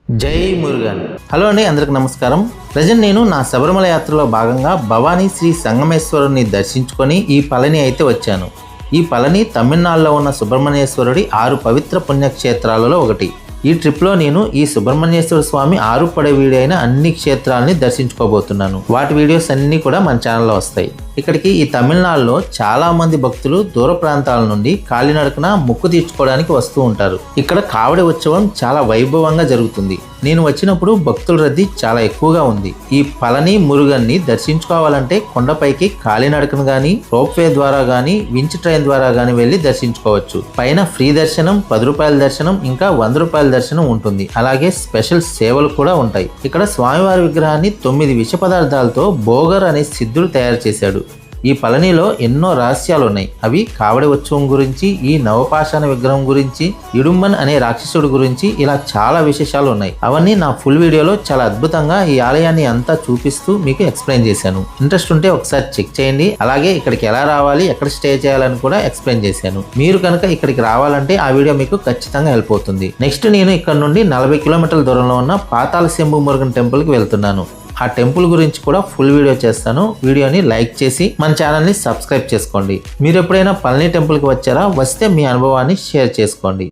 జై మురుగన్. హలో అండి, అందరికి నమస్కారం. ప్రజెంట్ నేను నా శబరిమల యాత్రలో భాగంగా భవానీ శ్రీ సంగమేశ్వరుని దర్శించుకొని ఈ పళని అయితే వచ్చాను. ఈ పళని తమిళనాడులో ఉన్న సుబ్రహ్మణ్యేశ్వరుడి 6 పవిత్ర పుణ్యక్షేత్రాలలో ఒకటి. ఈ ట్రిప్లో నేను ఈ సుబ్రహ్మణ్యేశ్వర స్వామి 6 పడవీడి అయిన అన్ని క్షేత్రాలని దర్శించుకోబోతున్నాను. వాటి వీడియోస్ అన్నీ కూడా మన ఛానల్లో వస్తాయి. ఇక్కడికి ఈ తమిళనాడులో చాలా మంది భక్తులు దూర ప్రాంతాల నుండి కాలినడకన మొక్కు తీర్చుకోవడానికి వస్తూ ఉంటారు. ఇక్కడ కావడి ఉత్సవం చాలా వైభవంగా జరుగుతుంది. నేను వచ్చినప్పుడు భక్తుల రద్దీ చాలా ఎక్కువగా ఉంది. ఈ పళని మురుగన్ని దర్శించుకోవాలంటే కొండపైకి కాలినడకను గాని, రోప్వే ద్వారా గాని, వించ్ ట్రైన్ ద్వారా గాని వెళ్లి దర్శించుకోవచ్చు. పైన ఫ్రీ దర్శనం, 10 రూపాయల దర్శనం, ఇంకా 100 రూపాయల దర్శనం ఉంటుంది. అలాగే స్పెషల్ సేవలు కూడా ఉంటాయి. ఇక్కడ స్వామివారి విగ్రహాన్ని 9 విష పదార్థాలతో భోగర్ అనే సిద్ధుడు తయారు చేశాడు. ఈ పళనిలో ఎన్నో రహస్యాలు ఉన్నాయి. అవి కావడి ఉత్సవం గురించి, ఈ నవపాషాణ విగ్రహం గురించి, ఇడుంబన్ అనే రాక్షసుడు గురించి, ఇలా చాలా విశేషాలు ఉన్నాయి. అవన్నీ నా ఫుల్ వీడియోలో చాలా అద్భుతంగా ఈ ఆలయాన్ని అంతా చూపిస్తూ మీకు ఎక్స్ప్లెయిన్ చేశాను. ఇంట్రెస్ట్ ఉంటే ఒకసారి చెక్ చేయండి. అలాగే ఇక్కడికి ఎలా రావాలి, ఎక్కడ స్టే చేయాలని కూడా ఎక్స్ప్లెయిన్ చేశాను. మీరు కనుక ఇక్కడికి రావాలంటే ఆ వీడియో మీకు ఖచ్చితంగా హెల్ప్ అవుతుంది. నెక్స్ట్ నేను ఇక్కడ నుండి 40 కిలోమీటర్ల దూరంలో ఉన్న పాతాళ శంభు మురుగన్ టెంపుల్ కి వెళ్తున్నాను. ఆ టెంపుల్ గురించి కూడా ఫుల్ వీడియో చేస్తాను. వీడియోని లైక్ చేసి మన ఛానల్ని సబ్స్క్రైబ్ చేసుకోండి. మీరు ఎప్పుడైనా పళని టెంపుల్కి వచ్చారా? వస్తే మీ అనుభవాన్ని షేర్ చేసుకోండి.